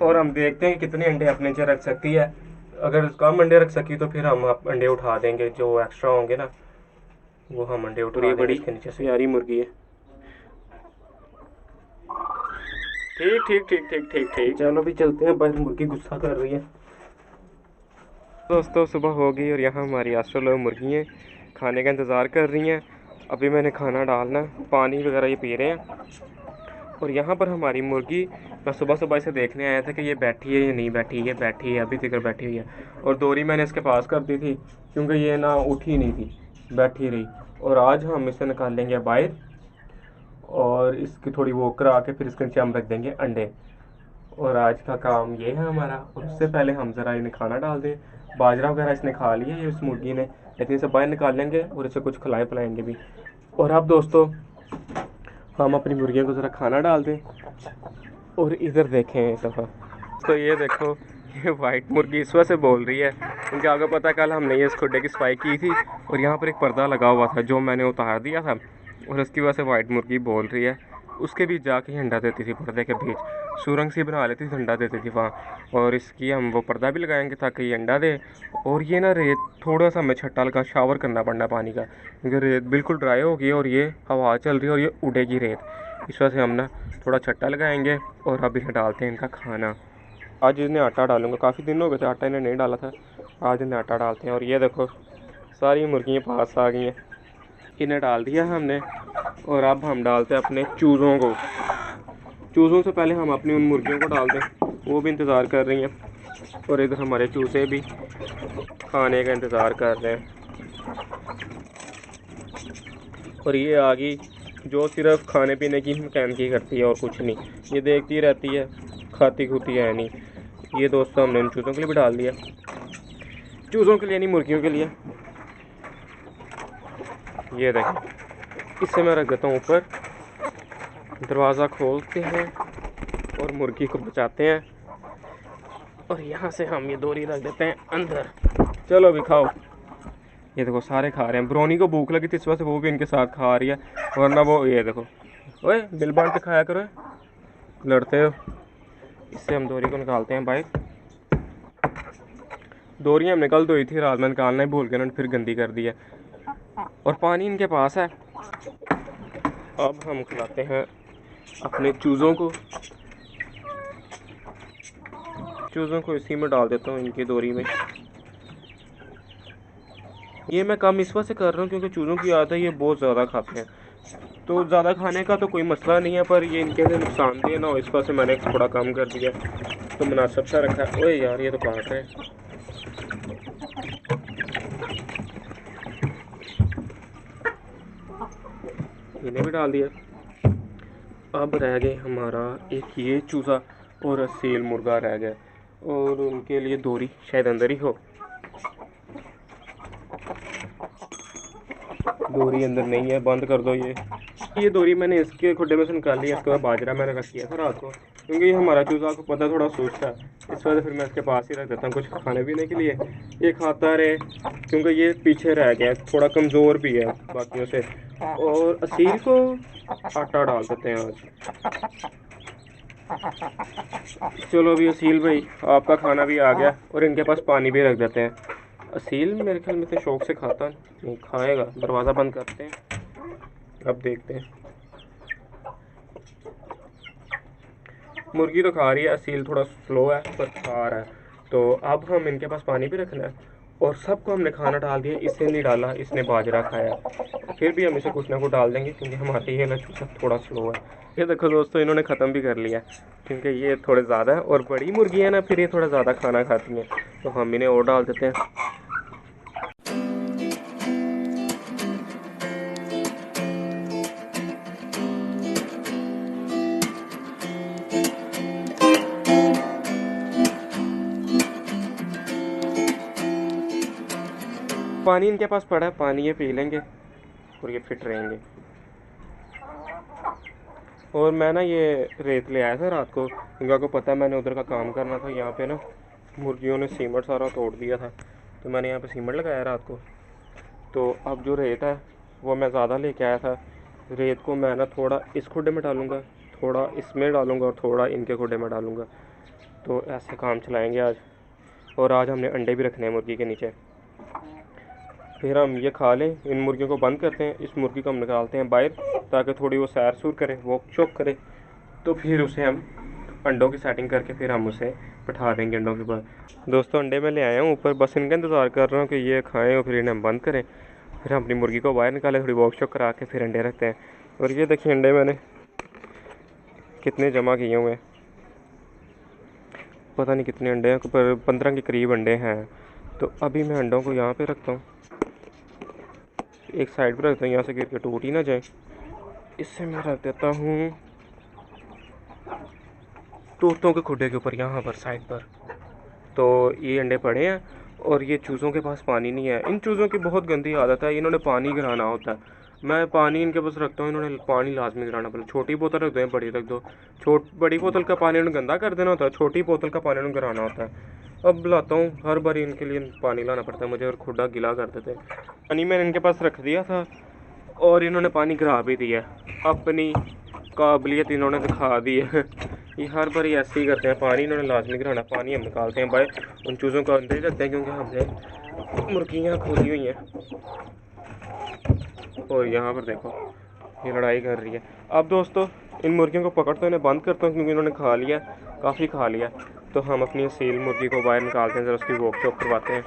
और हम देखते हैं कितने अंडे अपने नीचे रख सकती है। अगर कम अंडे रख सकी तो फिर हम अंडे उठा देंगे, जो एक्स्ट्रा होंगे ना वो हम अंडे और उठा ये देंगे बड़ी इसके नीचे से। प्यारी मुर्गी है। ठीक ठीक ठीक ठीक ठीक ठीक। चलो भी चलते हैं, बस मुर्गी गुस्सा कर रही है। दोस्तों सुबह हो गई और यहाँ हमारी आस्ट्रेलिया मुर्गियाँ खाने का इंतज़ार कर रही हैं। अभी मैंने खाना डालना, पानी वगैरह ये पी रहे हैं। और यहाँ पर हमारी मुर्गी, मैं सुबह सुबह इसे देखने आया था कि ये बैठी है या नहीं बैठी, ये बैठी है, अभी तक बैठी हुई है। और डोरी मैंने इसके पास कर दी थी क्योंकि ये ना उठी नहीं थी, बैठी रही। और आज हम इसे निकाल लेंगे बाहर और इसकी थोड़ी वो करा के फिर इसके नीचे हम रख देंगे अंडे। और आज का काम ये है हमारा। और उससे पहले हम ज़रा इन्हें खाना डाल दें। बाजरा वगैरह इसने खा लिया है इस मुर्गी ने, लेकिन इसे बाहर निकाल लेंगे और इसे कुछ खिलाएँ पिलाएंगे भी। और अब दोस्तों हम अपनी मुर्गियों को ज़रा खाना डाल दें। और इधर देखें इस दफ़ा तो ये देखो, ये वाइट मुर्गी इस वजह से बोल रही है क्योंकि आपको पता है कल हमने ये इस खुडे की सफाई की थी और यहाँ पर एक पर्दा लगा हुआ था जो मैंने उतार दिया था, और उसकी वजह से वाइट मुर्गी बोल रही है। उसके बीच जाके ही अंडा देती थी, पर्दे के बीच सुरंग सी बना लेती थी, अंडा देती थी वहाँ। और इसकी हम वो पर्दा भी लगाएंगे ताकि ये अंडा दे। और ये ना रेत थोड़ा सा हमें छट्टा लगा, शावर करना पड़ना पानी का क्योंकि रेत बिल्कुल ड्राई होगी और ये हवा चल रही है और ये उड़ेगी रेत। इस वजह से हम ना थोड़ा छट्टा लगाएंगे। और अब इन्हें डालते हैं इनका खाना। आज इन्हें आटा डालूंगा, काफ़ी दिन हो गए थे आटा इन्हें नहीं डाला था, आज इन्हें आटा डालते हैं। और ये देखो सारी मुर्गियाँ पास आ गई हैं, इन्हें डाल दिया हमने। और अब हम डालते हैं अपने चूज़ों को। चूज़ों से पहले हम अपनी उन मुर्गियों को डाल दें, वो भी इंतज़ार कर रही हैं। और इधर हमारे चूज़े भी खाने का इंतज़ार कर रहे हैं। और ये आ गई जो सिर्फ खाने पीने की मैकेनिकी करती है और कुछ नहीं, ये देखती रहती है, खाती खूती है नहीं। ये दोस्तों हमने इन चूज़ों के लिए भी डाल दिया, चूज़ों के लिए नहीं मुर्गियों के लिए। ये देखें, इससे मैं रख देता हूँ ऊपर, दरवाज़ा खोलते हैं और मुर्गी को बचाते हैं। और यहाँ से हम ये डोरी रख देते हैं अंदर। चलो अभी खाओ। ये देखो सारे खा रहे हैं, ब्रोनी को भूख लगी थी इस वजह से वो भी इनके साथ खा रही है, वरना वो ये देखो, ओए बिल बांट के खाया करो, लड़ते हो। इससे हम डोरी को निकालते हैं बाहर। डोरी हमने कल धोई थी, रात में निकालना ही भूल गए ना, फिर गंदी कर दी है। और पानी इनके पास है। अब हम खिलाते हैं अपने चूज़ों को। चूज़ों को इसी में डाल देता हूँ, इनकी डोरी में। ये मैं कम इस वजह से कर रहा हूँ क्योंकि चूज़ों की आदत है ये बहुत ज़्यादा खाते हैं, तो ज़्यादा खाने का तो कोई मसला नहीं है, पर ये इनके लिए नुकसानदेह ना हो इस वजह से मैंने थोड़ा कम कर दिया, तो मुनासिब सा रखा है। ओए यार ये तो काट रहे हैं। इन्हें भी डाल दिया। अब रह गए हमारा एक ये चूज़ा और असील मुर्गा रह गया, और उनके लिए डोरी शायद अंदर ही हो। डोरी अंदर नहीं है, बंद कर दो। ये डोरी मैंने इसके खुड्डे में से निकाली है। इसके बाद बाजरा मैंने रख दिया था रात को क्योंकि ये हमारा चूज़ा आपको पता थोड़ा सुस्त है, इस वजह से फिर मैं इसके पास ही रख देता हूँ कुछ खाने पीने के लिए, ये खाता रहे क्योंकि ये पीछे रह गया, थोड़ा कमज़ोर भी है बाकियों से। और असील को आटा डाल देते हैं आज। चलो अभी असील भाई आपका खाना भी आ गया और इनके पास पानी भी रख देते हैं। असील मेरे ख्याल में इतने शौक से खाता नहीं, खाएगा। दरवाज़ा बंद करते हैं, अब देखते हैं। मुर्गी तो खा रही है, असील थोड़ा स्लो है पर खा रहा है। तो अब हम इनके पास पानी भी रखना है। और सबको हमने खाना डाल दिया, इसे नहीं डाला, इसने बाजरा खाया। फिर भी हम इसे कुछ ना कुछ डाल देंगे क्योंकि हमारे ये लचू थोड़ा स्लो है। ये देखो दोस्तों इन्होंने ख़त्म भी कर लिया क्योंकि ये थोड़े ज़्यादा है, और बड़ी मुर्गी है ना फिर ये थोड़ा ज़्यादा खाना खाती हैं, तो हम इन्हें और डाल देते हैं। पानी इनके पास पड़ा है, पानी ये पी लेंगे और ये फिट रहेंगे। और मैं ना ये रेत ले आया था रात को क्योंकि आपको पता है मैंने उधर का काम करना था। यहाँ पे ना मुर्गियों ने सीमेंट सारा तोड़ दिया था, तो मैंने यहाँ पे सीमेंट लगाया रात को। तो अब जो रेत है वो मैं ज़्यादा लेके आया था। रेत को मैं ना थोड़ा इस खुडे में डालूँगा, थोड़ा इसमें डालूँगा और थोड़ा इनके खुडे में डालूँगा। तो ऐसे काम चलाएंगे आज। और आज हमने अंडे भी रखने हैं मुर्गी के नीचे। फिर हम ये खा लें, इन मुर्गियों को बंद करते हैं। इस मुर्गी को हम निकालते हैं बाहर ताकि थोड़ी वो सैर सूर करे, वॉक शॉक करे। तो फिर उसे हम अंडों की सेटिंग करके फिर हम उसे बैठा देंगे अंडों के ऊपर। दोस्तों अंडे मैं ले आया हूँ ऊपर, बस इनका इंतज़ार कर रहा हूँ कि ये खाएँ और फिर इन्हें हम बंद करें। फिर हम अपनी मुर्गी को बाहर निकालें, थोड़ी वॉक शॉक करा के फिर अंडे रखते हैं। और ये देखिए अंडे मैंने कितने जमा किए हुए हैं, पता नहीं कितने अंडे हैं, पर 15 के करीब अंडे हैं। तो अभी मैं अंडों को यहाँ पे रखता हूँ, एक साइड पर रखता हूँ, यहाँ से गिर के टूट ही ना जाए। इससे मैं रख देता हूँ तोतों के खुड्डे के ऊपर, यहाँ पर साइड पर। तो ये अंडे पड़े हैं और ये चूज़ों के पास पानी नहीं है। इन चूज़ों की बहुत गंदी आदत है, इन्होंने पानी गिराना होता है। मैं पानी इनके पास रखता हूँ, इन्होंने पानी लाजमी गिराना पड़ता है। छोटी बोतल रख दो या बड़ी रख दो, बड़ी बोतल का पानी इन्होंने गंदा कर देना होता है, छोटी बोतल का पानी इन्होंने गिराना होता है। अब लाता हूँ, हर बार इनके लिए पानी लाना पड़ता है मुझे, और खुड्डा गिला कर देते हैं। पानी मैंने इनके पास रख दिया था और इन्होंने पानी गिरा भी दिया, अपनी काबिलियत इन्होंने दिखा दी है। ये हर बार ऐसे ही करते हैं, पानी इन्होंने लाजमी गिराना। पानी हम निकालते हैं बाहर, उन चूज़ों को अंदर ही रखते हैं क्योंकि हमने मुर्गियाँ खोली हुई हैं। और यहाँ पर देखो ये लड़ाई कर रही है। अब दोस्तों इन मुर्गियों को पकड़ते इन्हें बंद करता हूँ क्योंकि इन्होंने खा लिया, काफ़ी खा लिया। तो हम अपनी असील मुर्गी को बाहर निकालते हैं, ज़रा उसकी वॉक शॉक करवाते हैं।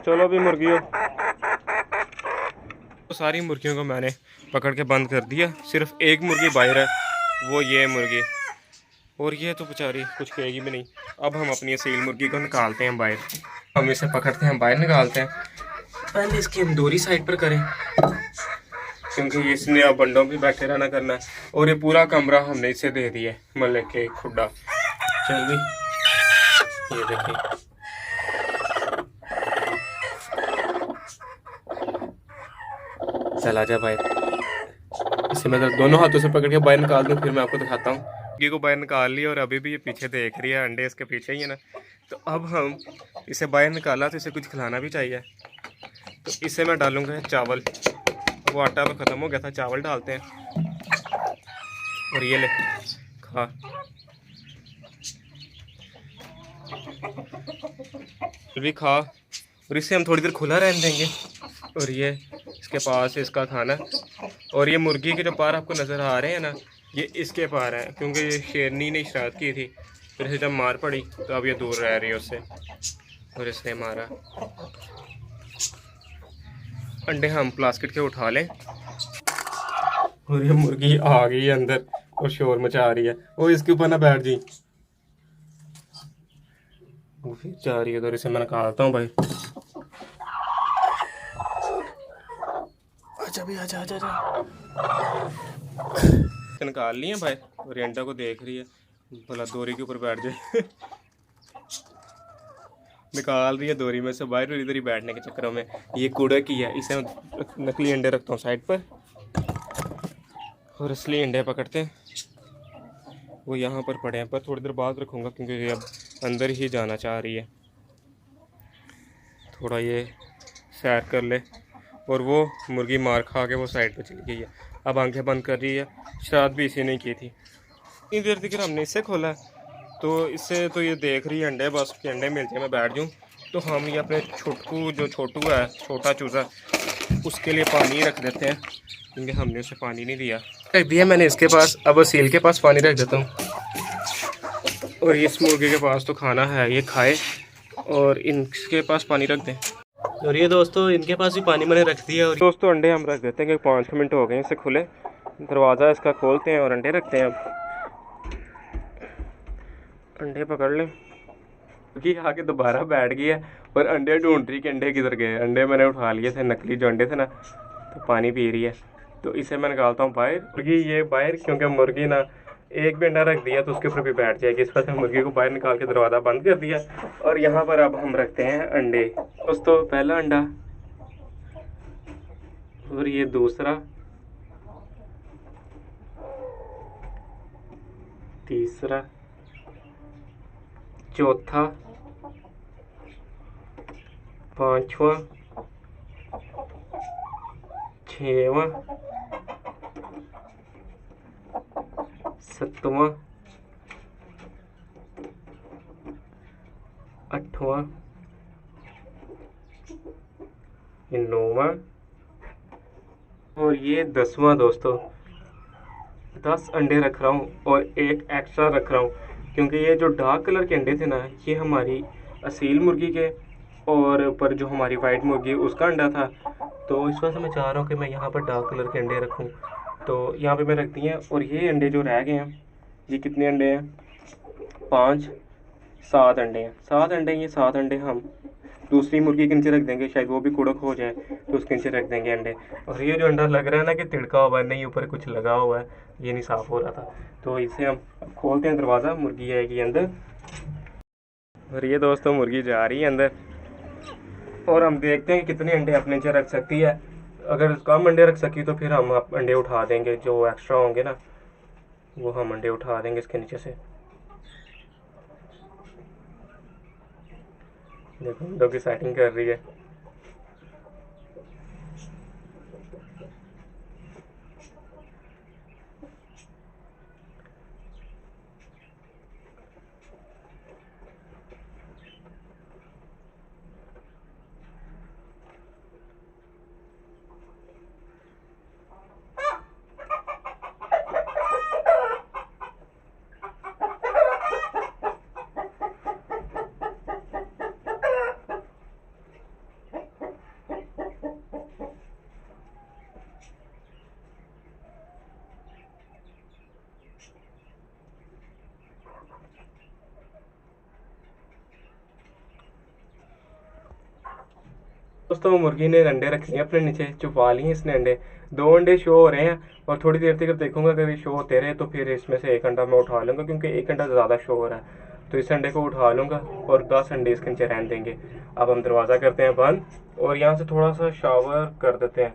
चलो भी मुर्गियों, तो सारी मुर्गियों को मैंने पकड़ के बंद कर दिया, सिर्फ एक मुर्गी बाहर है, वो ये मुर्गी। और ये तो बेचारी कुछ कहेगी भी नहीं। अब हम अपनी असील मुर्गी को निकालते हैं बाहर, हम इसे पकड़ते हैं बाहर निकालते हैं। पहले इसकी हम दूरी साइड पर करें क्योंकि इसने अब अंडों पे बैठे रहना करना है। और ये पूरा कमरा हमने इसे दे दिया, मतलब के खुड्डा। चल भी ये देखिए, चल आजा बाहर। इसे मैं दोनों हाथों से पकड़ के बाहर निकाल दूँ, फिर मैं आपको दिखाता हूँ। मुर्गी को बाहर निकाल लिया और अभी भी ये पीछे देख रही है, अंडे इसके पीछे ही है ना। तो अब हम इसे बाहर निकाला तो इसे कुछ खिलाना भी चाहिए। तो इसे मैं डालूंगा चावल, वो आटा तो ख़त्म हो गया था, चावल डालते हैं। और ये ले खा, भी खा। और इसे हम थोड़ी देर खुला रहने देंगे। और ये इसके पास इसका खाना। और ये मुर्गी के जो पार आपको नज़र आ रहे हैं ना, ये इसके पार है क्योंकि ये शेरनी ने शरारत की थी, फिर इसे जब मार पड़ी तो अब ये दूर रह रही है उससे, और इसने मारा। अंडे हम प्लास्टिक के उठा लें। और ये मुर्गी आ गई है अंदर और शोर मचा रही है। वो इसके ऊपर ना बैठ जी, वो फिर जा रही है उधर। इसे मैं निकालता हूँ भाई, आजा भी आजा आजा आजा। निकाल लिए भाई, और अंडा को देख रही है, भला दोरी के ऊपर बैठ जाए। निकाल रही है दोरी में से बाहर, और इधर ही बैठने के चक्करों में ये कूड़ा की है। इसे नकली अंडे रखता हूँ साइड पर और असली अंडे पकड़ते हैं। वो यहाँ पर पड़े हैं, पर थोड़ी देर बाद रखूँगा क्योंकि ये अब अंदर ही जाना चाह रही है। थोड़ा ये सैर कर ले। और वो मुर्गी मार खा के वो साइड पर चली गई है, अब आंखें बंद कर रही है। शरारत भी इसी ने की थी। इतनी देर तक हमने इससे खोला है, तो इससे तो ये देख रही है अंडे, बस उसके अंडे मिल जाए मैं बैठ जाऊँ। तो हम ये अपने छोटू जो छोटू है, छोटा चूज़ा, उसके लिए पानी रख देते हैं क्योंकि हमने उसे पानी नहीं दिया। रख दिया मैंने इसके पास, अब असील के पास पानी रख देता हूँ। और इस मुर्गे के पास तो खाना है, ये खाए, और इनके पास पानी रख दें। और ये दोस्तों इनके पास भी पानी मैंने रख दिया। और दोस्तों अंडे हम रख देते हैं कि 5 मिनट हो गए इसे खुले। दरवाज़ा इसका खोलते हैं और अंडे रखते हैं। अब अंडे पकड़ लें क्योंकि आके दोबारा बैठ गई है और अंडे ढूंढ रही कि अंडे किधर गए। अंडे मैंने उठा लिए थे, नकली जो अंडे थे ना, तो पानी पी रही है। तो इसे मैं निकालता हूँ बाहर। मुर्गी ये बाहर, क्योंकि मुर्गी ना एक भी अंडा रख दिया तो उसके ऊपर भी बैठ जाएगी। इस वजह से मुर्गी को बाहर निकाल के दरवाज़ा बंद कर दिया। और यहाँ पर अब हम रखते हैं अंडे। दोस्तों पहला अंडा, और ये दूसरा, तीसरा, चौथा, पांचवा, छठवां, सातवां, 8वां, ये 9वां और ये 10वां दोस्तों। 10 अंडे रख रहा हूँ और एक एक्स्ट्रा रख रहा हूँ, क्योंकि ये जो डार्क कलर के अंडे थे ना, ये हमारी असील मुर्गी के और पर जो हमारी वाइट मुर्गी है उसका अंडा था। तो इस वजह से मैं चाह रहा हूँ कि मैं यहाँ पर डार्क कलर के अंडे रखूँ। तो यहाँ पे मैं रख दिए हैं। और ये अंडे जो रह गए हैं, ये कितने अंडे हैं? 5 7 अंडे हैं। 7 अंडे, ये 7 अंडे हम दूसरी मुर्गी के नीचे रख देंगे, शायद वो भी कुड़क हो जाए तो उसके नीचे रख देंगे अंडे। और ये जो अंडा लग रहा है ना कि तिड़का हुआ है, नहीं ऊपर कुछ लगा हुआ है, ये नहीं साफ़ हो रहा था, तो इसे हम खोलते हैं दरवाज़ा, मुर्गी आएगी अंदर। और ये दोस्तों मुर्गी जा रही है अंदर और हम देखते हैं कि कितने अंडे अपने नीचे रख सकती है। अगर कम अंडे रख सकी तो फिर हम अंडे उठा देंगे, जो एक्स्ट्रा होंगे ना वो हम अंडे उठा देंगे इसके नीचे से। देखो अंडों की सेटिंग कर रही है। दोस्तों मुर्गी ने अंडे रख लिए अपने नीचे, छुपा लिए इसने अंडे। 2 अंडे शो हो रहे हैं और थोड़ी देर तक देखूंगा, अगर ये शो होते रहे तो फिर इसमें से एक अंडा मैं उठा लूँगा, क्योंकि एक अंडा ज़्यादा शो हो रहा है। तो इस अंडे को उठा लूँगा और 10 अंडे इसके नीचे रहने देंगे। अब हम दरवाज़ा करते हैं बंद और यहाँ से थोड़ा सा शावर कर देते हैं।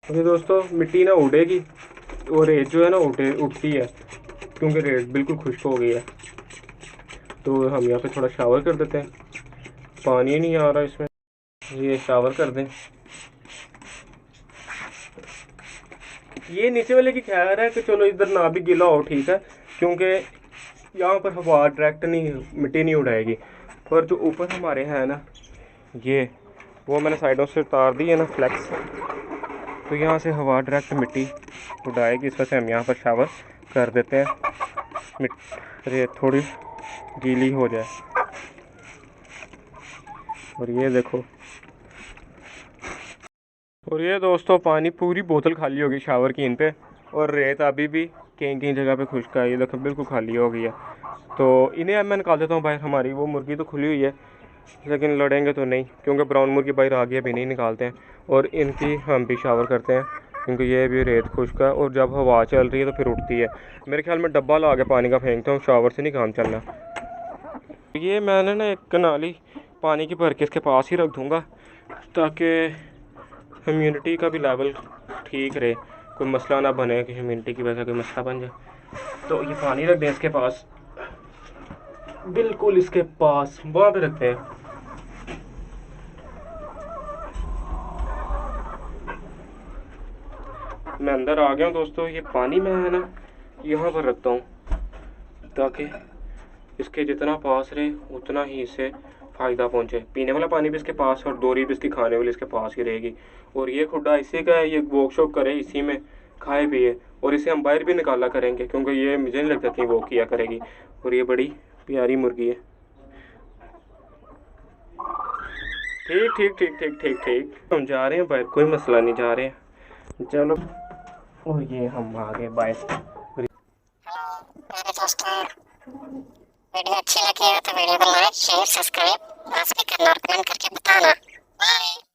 तो दोस्तों मिट्टी ना उड़ेगी और रेत जो है ना उठती है, क्योंकि रेत बिल्कुल खुश्क हो गई है। तो हम यहाँ पे थोड़ा शावर कर देते हैं। पानी नहीं आ रहा इसमें, ये शावर कर दें। ये नीचे वाले की ख्याल है कि चलो इधर ना भी गीला हो, ठीक है, क्योंकि यहाँ पर हवा डायरेक्ट नहीं, मिट्टी नहीं उड़ाएगी। पर जो ऊपर हमारे हैं ना, ये वो मैंने साइडों से उतार दी है ना फ्लैक्स, तो यहाँ से हवा डायरेक्ट मिट्टी उड़ाएगी। इस वजह से हम यहाँ पर शावर कर देते हैं, रेत थोड़ी गीली हो जाए। और ये देखो, और ये दोस्तों पानी पूरी बोतल खाली होगी शावर की इन पे, और रेत अभी भी कहीं कहीं जगह पे खुश्क है। ये देखो बिल्कुल खाली हो गई है। तो इन्हें अब मैं निकाल देता हूँ बाहर। हमारी वो मुर्गी तो खुली हुई है, लेकिन लड़ेंगे तो नहीं, क्योंकि ब्राउन मुर्गी बाहर आ गई, अभी नहीं निकालते हैं। और इनकी हम भी शावर करते हैं, क्योंकि ये भी रेत खुश्क है और जब हवा चल रही है तो फिर उठती है। मेरे ख्याल में डब्बा ला के पानी का फेंकता हूँ, शावर से नहीं काम चलना। ये मैंने ना एक नाली पानी की भर के इसके पास ही रख दूँगा, ताकि ह्यूमिडिटी का भी लेवल ठीक रहे, कोई मसला ना बने कि ह्यूमिडिटी की वजह से कोई मसला बन जाए। तो ये पानी रख दें इसके पास, बिल्कुल इसके पास वहाँ पे रखते हैं। मैं अंदर आ गया हूँ दोस्तों। ये पानी मैं है ना यहाँ पर रखता हूँ, ताकि इसके जितना पास रहे उतना ही इसे फ़ायदा पहुँचे। पीने वाला पानी भी इसके पास और दोरी भी इसकी खाने वाली इसके पास ही रहेगी। और ये खुड्डा इसी का है, ये वॉक शॉक करे इसी में, खाए पिए। और इसे हम बाहर भी निकाला करेंगे, क्योंकि ये मुझे नहीं लगता कि वो किया करेगी। और ये बड़ी प्यारी मुर्गी है। ठीक ठीक ठीक ठीक ठीक ठीक, हम जा रहे हैं बाहर, कोई मसला नहीं, जा रहे हैं, चलो। और ये हम आ गए बाहर। मेरे दोस्तों, वीडियो अच्छी लगी हो तो वीडियो को लाइक शेयर सब्सक्राइब भी करना और कमेंट करके बताना। बाय।